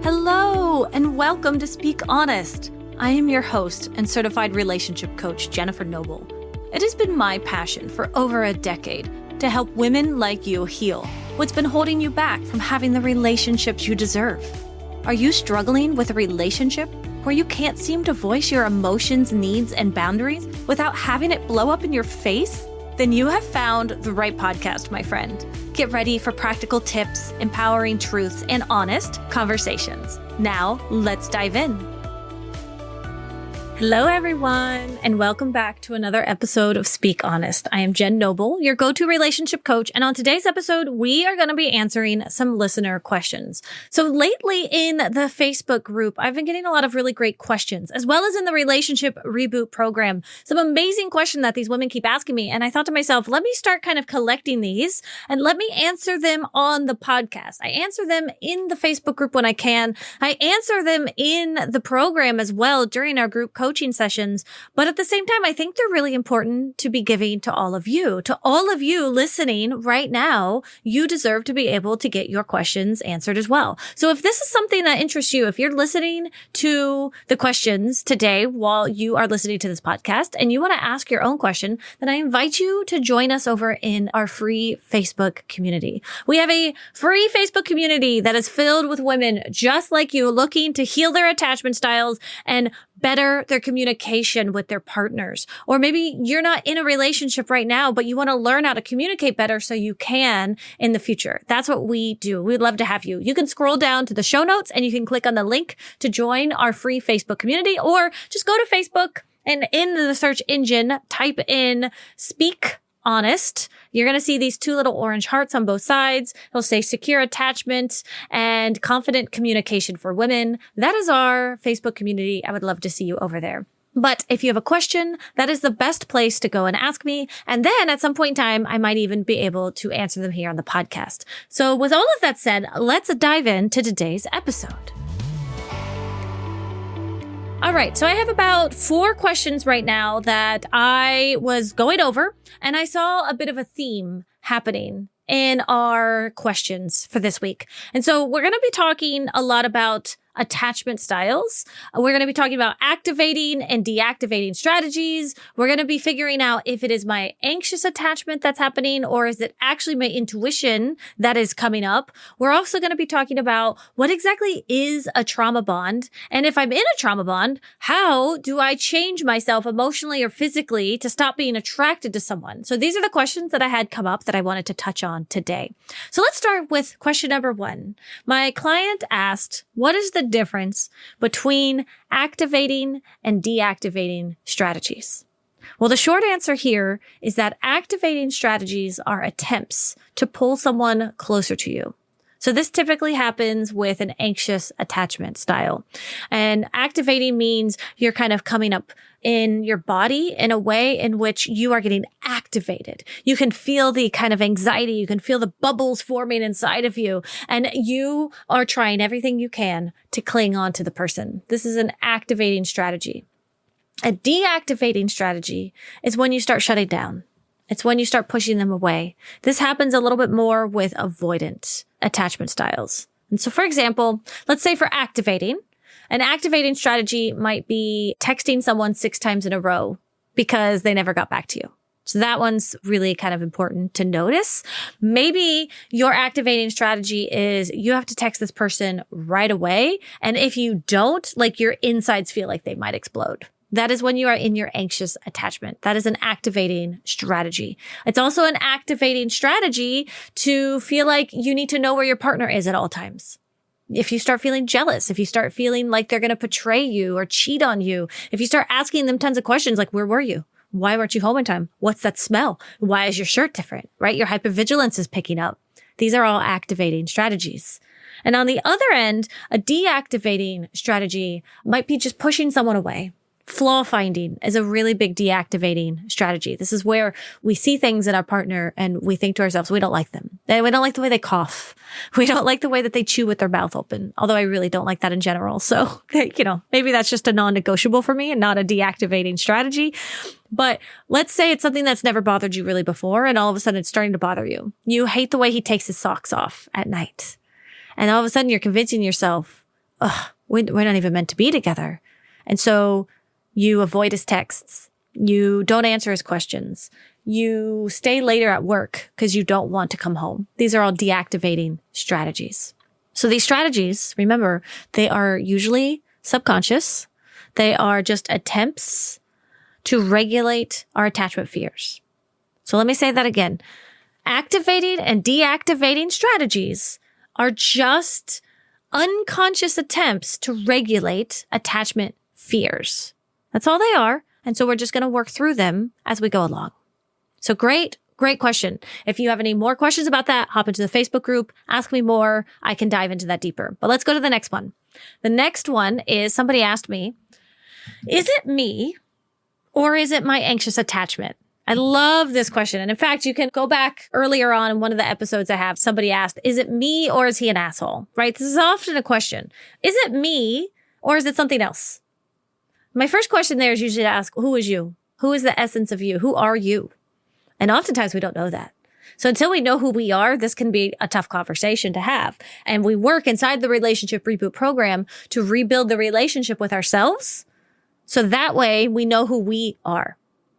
Hello, and welcome to Speak Honest. I am your host and certified relationship coach, Jennifer Noble. It has been my passion for over a decade to help women like you heal what's been holding you back from having the relationships you deserve. Are you struggling with a relationship where you can't seem to voice your emotions, needs, and boundaries without having it blow up in your face? Then you have found the right podcast, my friend. Get ready for practical tips, empowering truths, and honest conversations. Now, let's dive in. Hello, everyone, and welcome back to another episode of Speak Honest. I am Jen Noble, your go-to relationship coach, and on today's episode, we are going to be answering some listener questions. So lately in the Facebook group, I've been getting a lot of really great questions, as well as in the Relationship Reboot program. Some amazing questions that these women keep asking me, and I thought to myself, let me start kind of collecting these, and let me answer them on the podcast. I answer them in the Facebook group when I can. I answer them in the program as well during our group coaching sessions. But at the same time, I think they're really important to be giving to all of you. To all of you listening right now, you deserve to be able to get your questions answered as well. So if this is something that interests you, if you're listening to the questions today while you are listening to this podcast and you want to ask your own question, then I invite you to join us over in our free Facebook community. We have a free Facebook community that is filled with women just like you looking to heal their attachment styles and better their communication with their partners. Or maybe you're not in a relationship right now, but you want to learn how to communicate better so you can in the future. That's what we do. We'd love to have you. You can scroll down to the show notes and you can click on the link to join our free Facebook community, or just go to Facebook and in the search engine, type in Speak Honest. You're going to see these two little orange hearts on both sides. It'll say secure attachment and confident communication for women. That is our Facebook community. I would love to see you over there. But if you have a question, that is the best place to go and ask me. And then at some point in time, I might even be able to answer them here on the podcast. So with all of that said, let's dive into today's episode. All right. So I have about 4 questions right now that I was going over, and I saw a bit of a theme happening in our questions for this week. And so we're going to be talking a lot about attachment styles. We're going to be talking about activating and deactivating strategies. We're going to be figuring out if it is my anxious attachment that's happening or is it actually my intuition that is coming up. We're also going to be talking about what exactly is a trauma bond. And if I'm in a trauma bond, how do I change myself emotionally or physically to stop being attracted to someone? So these are the questions that I had come up that I wanted to touch on today. So let's start with question number 1. My client asked, what is the difference between activating and deactivating strategies? Well, the short answer here is that activating strategies are attempts to pull someone closer to you. So this typically happens with an anxious attachment style. And activating means you're kind of coming up in your body in a way in which you are getting activated. You can feel the kind of anxiety. You can feel the bubbles forming inside of you. And you are trying everything you can to cling on to the person. This is an activating strategy. A deactivating strategy is when you start shutting down. It's when you start pushing them away. This happens a little bit more with avoidant attachment styles. And so, for example, let's say for activating, an activating strategy might be texting someone 6 times in a row because they never got back to you. So that one's really kind of important to notice. Maybe your activating strategy is you have to text this person right away. And if you don't, like your insides feel like they might explode. That is when you are in your anxious attachment. That is an activating strategy. It's also an activating strategy to feel like you need to know where your partner is at all times. If you start feeling jealous, if you start feeling like they're going to betray you or cheat on you, if you start asking them tons of questions like, where were you? Why weren't you home in time? What's that smell? Why is your shirt different? Right? Your hypervigilance is picking up. These are all activating strategies. And on the other end, a deactivating strategy might be just pushing someone away. Flaw finding is a really big deactivating strategy. This is where we see things in our partner and we think to ourselves, we don't like them. We don't like the way they cough. We don't like the way that they chew with their mouth open. Although I really don't like that in general. So, maybe that's just a non-negotiable for me and not a deactivating strategy. But let's say it's something that's never bothered you really before and all of a sudden it's starting to bother you. You hate the way he takes his socks off at night. And all of a sudden you're convincing yourself, we're not even meant to be together. And so you avoid his texts. You don't answer his questions. You stay later at work because you don't want to come home. These are all deactivating strategies. So these strategies, remember, they are usually subconscious. They are just attempts to regulate our attachment fears. So let me say that again. Activating and deactivating strategies are just unconscious attempts to regulate attachment fears. That's all they are. And so we're just going to work through them as we go along. So great question. If you have any more questions about that, hop into the Facebook group, ask me more. I can dive into that deeper. But let's go to the next one. The next one is somebody asked me, is it me or is it my anxious attachment? I love this question. And in fact, you can go back earlier on in one of the episodes I have, somebody asked, is it me or is he an asshole? Right? This is often a question. Is it me or is it something else? My first question there is usually to ask, who is you? Who is the essence of you? Who are you? And oftentimes we don't know that. So until we know who we are, this can be a tough conversation to have. And we work inside the Relationship Reboot program to rebuild the relationship with ourselves. So that way we know who we are.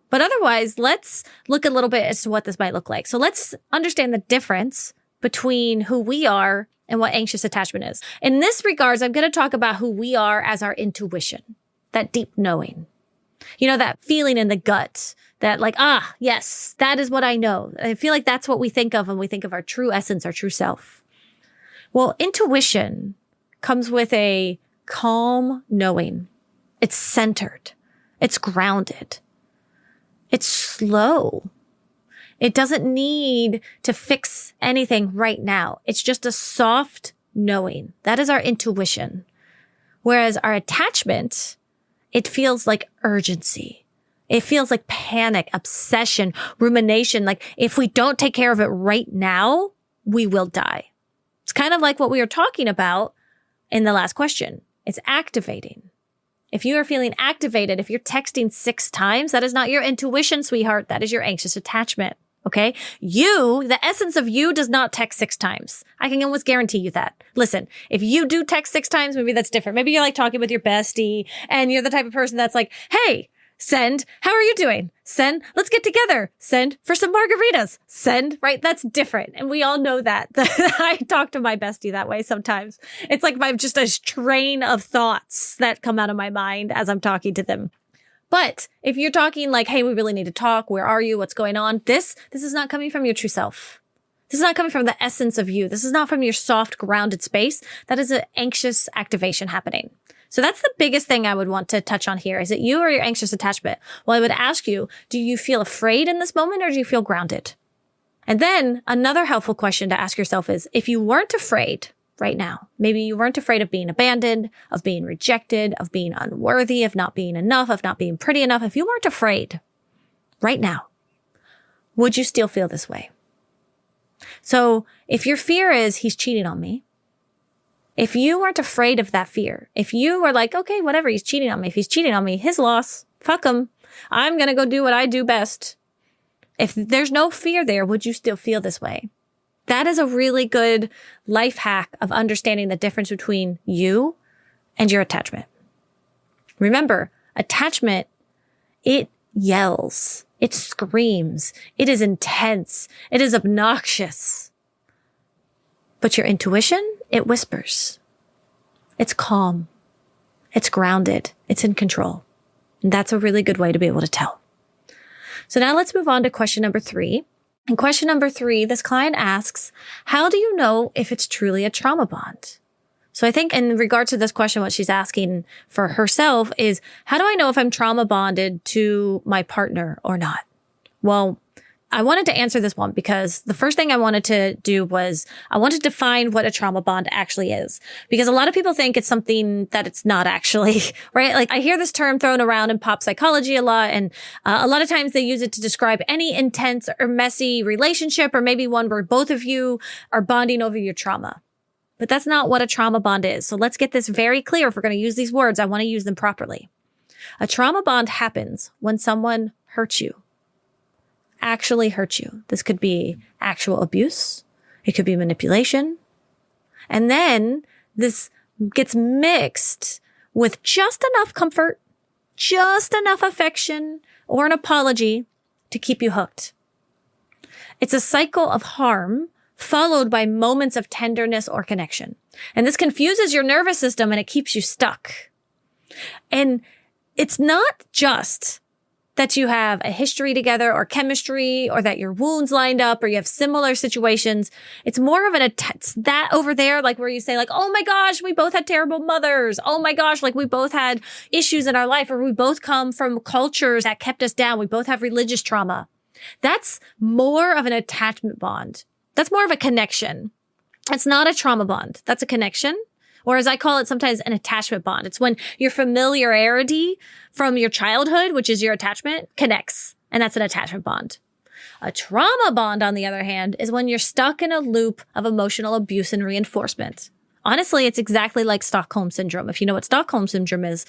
But otherwise, let's look a little bit as to what this might look like. So let's understand the difference between who we are and what anxious attachment is. In this regards, I'm going to talk about who we are as our intuition, that deep knowing. You know, that feeling in the gut that like, yes, that is what I know. I feel like that's what we think of when we think of our true essence, our true self. Well, intuition comes with a calm knowing. It's centered. It's grounded. It's slow. It doesn't need to fix anything right now. It's just a soft knowing. That is our intuition. Whereas our attachment, it feels like urgency. It feels like panic, obsession, rumination. Like if we don't take care of it right now, we will die. It's kind of like what we were talking about in the last question. It's activating. If you are feeling activated, if you're texting 6 times, that is not your intuition, sweetheart. That is your anxious attachment. Okay. You, the essence of you does not text 6 times. I can almost guarantee you that. Listen, if you do text 6 times, maybe that's different. Maybe you're like talking with your bestie and you're the type of person that's like, hey, send, how are you doing? Send, let's get together. Send for some margaritas. Send, right? That's different. And we all know that. I talk to my bestie that way sometimes. It's like just a train of thoughts that come out of my mind as I'm talking to them. But if you're talking like, hey, we really need to talk. Where are you? What's going on? This is not coming from your true self. This is not coming from the essence of you. This is not from your soft, grounded space. That is an anxious activation happening. So that's the biggest thing I would want to touch on here. Is it you or your anxious attachment? Well, I would ask you, do you feel afraid in this moment or do you feel grounded? And then another helpful question to ask yourself is, if you weren't afraid right now, maybe you weren't afraid of being abandoned, of being rejected, of being unworthy, of not being enough, of not being pretty enough. If you weren't afraid right now, would you still feel this way? So if your fear is he's cheating on me, if you weren't afraid of that fear, if you were like, okay, whatever, he's cheating on me. If he's cheating on me, his loss, fuck him. I'm going to go do what I do best. If there's no fear there, would you still feel this way? That is a really good life hack of understanding the difference between you and your attachment. Remember, attachment, it yells, it screams, it is intense, it is obnoxious. But your intuition, it whispers. It's calm. It's grounded. It's in control. And that's a really good way to be able to tell. So now let's move on to question number 3. In question number 3, this client asks, how do you know if it's truly a trauma bond? So I think in regard to this question, what she's asking for herself is, how do I know if I'm trauma bonded to my partner or not? Well, I wanted to answer this one because the first thing I wanted to do was I wanted to define what a trauma bond actually is, because a lot of people think it's something that it's not actually, right? Like I hear this term thrown around in pop psychology a lot, and a lot of times they use it to describe any intense or messy relationship, or maybe one where both of you are bonding over your trauma. But that's not what a trauma bond is. So let's get this very clear. If we're going to use these words, I want to use them properly. A trauma bond happens when someone hurts you. Actually hurt you. This could be actual abuse. It could be manipulation. And then this gets mixed with just enough comfort, just enough affection, or an apology to keep you hooked. It's a cycle of harm followed by moments of tenderness or connection. And this confuses your nervous system and it keeps you stuck. And it's not just that you have a history together or chemistry or that your wounds lined up or you have similar situations. It's more of that over there, like where you say like, oh my gosh, we both had terrible mothers. Oh my gosh, like we both had issues in our life, or we both come from cultures that kept us down. We both have religious trauma. That's more of an attachment bond. That's more of a connection. It's not a trauma bond. That's a connection. Or as I call it sometimes, an attachment bond. It's when your familiarity from your childhood, which is your attachment, connects. And that's an attachment bond. A trauma bond, on the other hand, is when you're stuck in a loop of emotional abuse and reinforcement. Honestly, it's exactly like Stockholm Syndrome, if you know what Stockholm Syndrome is.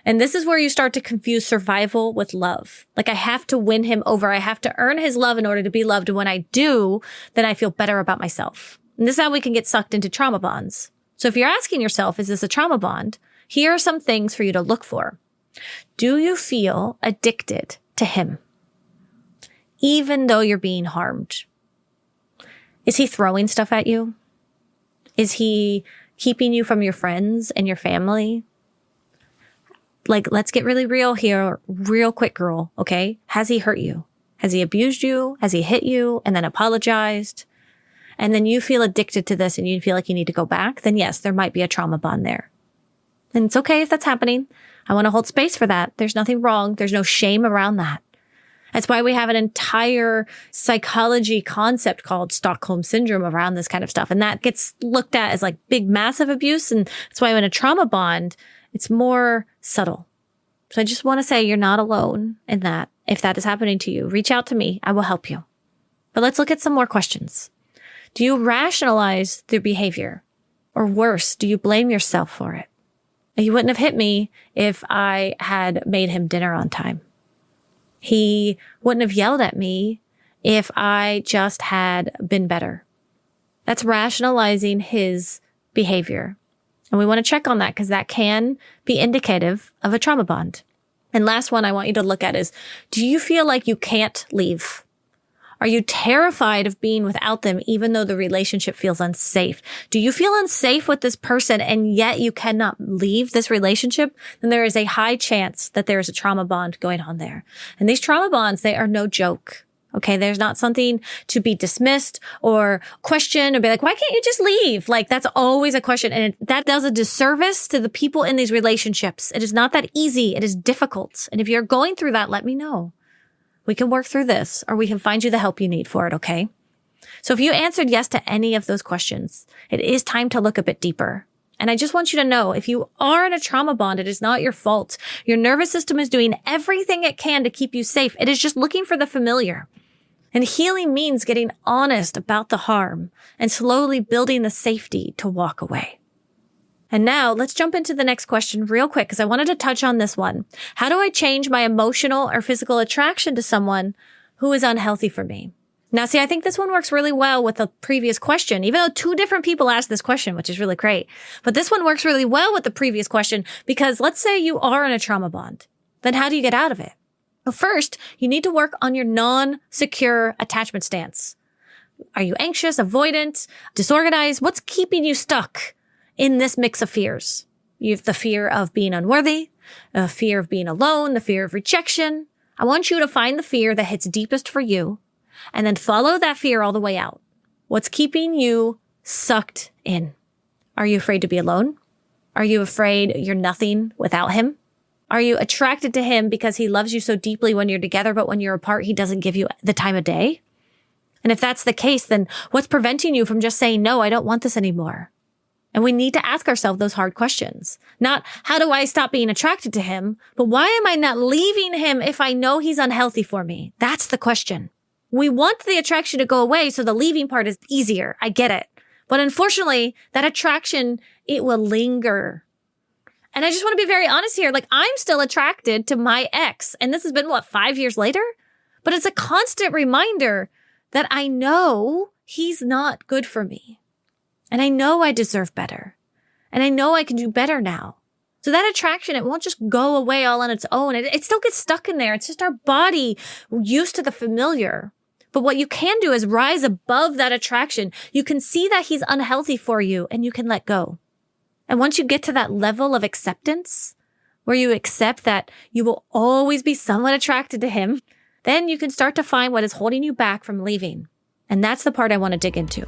And this is where you start to confuse survival with love. Like, I have to win him over. I have to earn his love in order to be loved. And when I do, then I feel better about myself. And this is how we can get sucked into trauma bonds. So if you're asking yourself, is this a trauma bond? Here are some things for you to look for. Do you feel addicted to him, even though you're being harmed? Is he throwing stuff at you? Is he keeping you from your friends and your family? Like, let's get really real here, real quick, girl, okay? Has he hurt you? Has he abused you? Has he hit you and then apologized? And then you feel addicted to this and you feel like you need to go back, then yes, there might be a trauma bond there. And it's okay if that's happening. I want to hold space for that. There's nothing wrong. There's no shame around that. That's why we have an entire psychology concept called Stockholm Syndrome around this kind of stuff. And that gets looked at as like big, massive abuse. And that's why in a trauma bond, it's more subtle. So I just want to say you're not alone in that. If that is happening to you, reach out to me. I will help you. But let's look at some more questions. Do you rationalize their behavior? Or worse, do you blame yourself for it? He wouldn't have hit me if I had made him dinner on time. He wouldn't have yelled at me if I just had been better. That's rationalizing his behavior. And we want to check on that because that can be indicative of a trauma bond. And last one I want you to look at is, do you feel like you can't leave? Are you terrified of being without them even though the relationship feels unsafe? Do you feel unsafe with this person and yet you cannot leave this relationship? Then there is a high chance that there is a trauma bond going on there. And these trauma bonds, they are no joke. Okay, there's not something to be dismissed or questioned or be like, why can't you just leave? Like, that's always a question. And that does a disservice to the people in these relationships. It is not that easy. It is difficult. And if you're going through that, let me know. We can work through this, or we can find you the help you need for it, okay? So if you answered yes to any of those questions, it is time to look a bit deeper. And I just want you to know, if you are in a trauma bond, it is not your fault. Your nervous system is doing everything it can to keep you safe. It is just looking for the familiar. And healing means getting honest about the harm and slowly building the safety to walk away. And now let's jump into the next question real quick because I wanted to touch on this one. How do I change my emotional or physical attraction to someone who is unhealthy for me? Now, see, I think this one works really well with the previous question, even though two different people asked this question, which is really great. But this one works really well with the previous question because let's say you are in a trauma bond. Then how do you get out of it? Well, first, you need to work on your non-secure attachment stance. Are you anxious, avoidant, disorganized? What's keeping you stuck in this mix of fears? You have the fear of being unworthy, the fear of being alone, the fear of rejection. I want you to find the fear that hits deepest for you and then follow that fear all the way out. What's keeping you sucked in? Are you afraid to be alone? Are you afraid you're nothing without him? Are you attracted to him because he loves you so deeply when you're together, but when you're apart, he doesn't give you the time of day? And if that's the case, then what's preventing you from just saying, no, I don't want this anymore? And we need to ask ourselves those hard questions. Not, how do I stop being attracted to him? But why am I not leaving him if I know he's unhealthy for me? That's the question. We want the attraction to go away, so the leaving part is easier. I get it. But unfortunately, that attraction, it will linger. And I just want to be very honest here. Like, I'm still attracted to my ex. And this has been, 5 years later? But it's a constant reminder that I know he's not good for me. And I know I deserve better. And I know I can do better now. So that attraction, it won't just go away all on its own. It still gets stuck in there. It's just our body used to the familiar. But what you can do is rise above that attraction. You can see that he's unhealthy for you and you can let go. And once you get to that level of acceptance, where you accept that you will always be somewhat attracted to him, then you can start to find what is holding you back from leaving. And that's the part I want to dig into.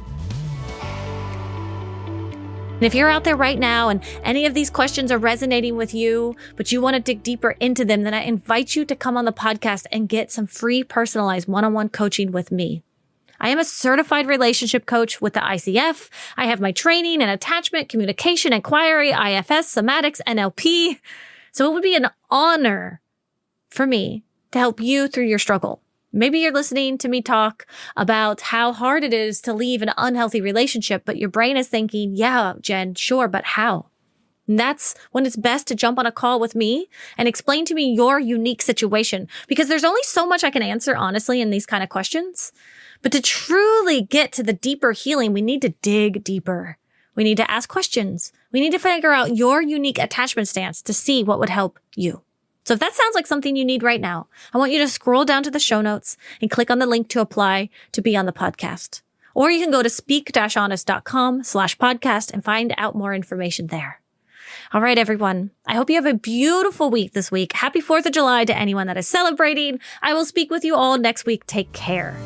And if you're out there right now and any of these questions are resonating with you, but you want to dig deeper into them, then I invite you to come on the podcast and get some free personalized one-on-one coaching with me. I am a certified relationship coach with the ICF. I have my training in attachment, communication, inquiry, IFS, somatics, NLP. So it would be an honor for me to help you through your struggle. Maybe you're listening to me talk about how hard it is to leave an unhealthy relationship, but your brain is thinking, yeah, Jen, sure, but how? And that's when it's best to jump on a call with me and explain to me your unique situation, because there's only so much I can answer, honestly, in these kind of questions. But to truly get to the deeper healing, we need to dig deeper. We need to ask questions. We need to figure out your unique attachment stance to see what would help you. So if that sounds like something you need right now, I want you to scroll down to the show notes and click on the link to apply to be on the podcast. Or you can go to speak-honest.com/podcast and find out more information there. All right, everyone. I hope you have a beautiful week this week. Happy 4th of July to anyone that is celebrating. I will speak with you all next week. Take care.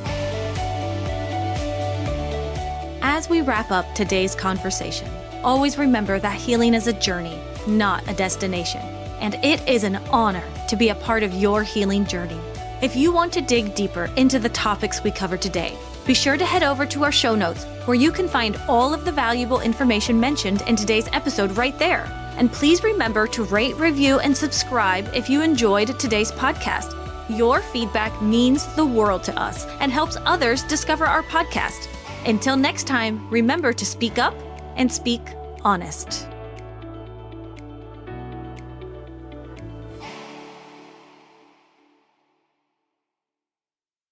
As we wrap up today's conversation, always remember that healing is a journey, not a destination. And it is an honor to be a part of your healing journey. If you want to dig deeper into the topics we covered today, be sure to head over to our show notes where you can find all of the valuable information mentioned in today's episode right there. And please remember to rate, review, and subscribe if you enjoyed today's podcast. Your feedback means the world to us and helps others discover our podcast. Until next time, remember to speak up and speak honest.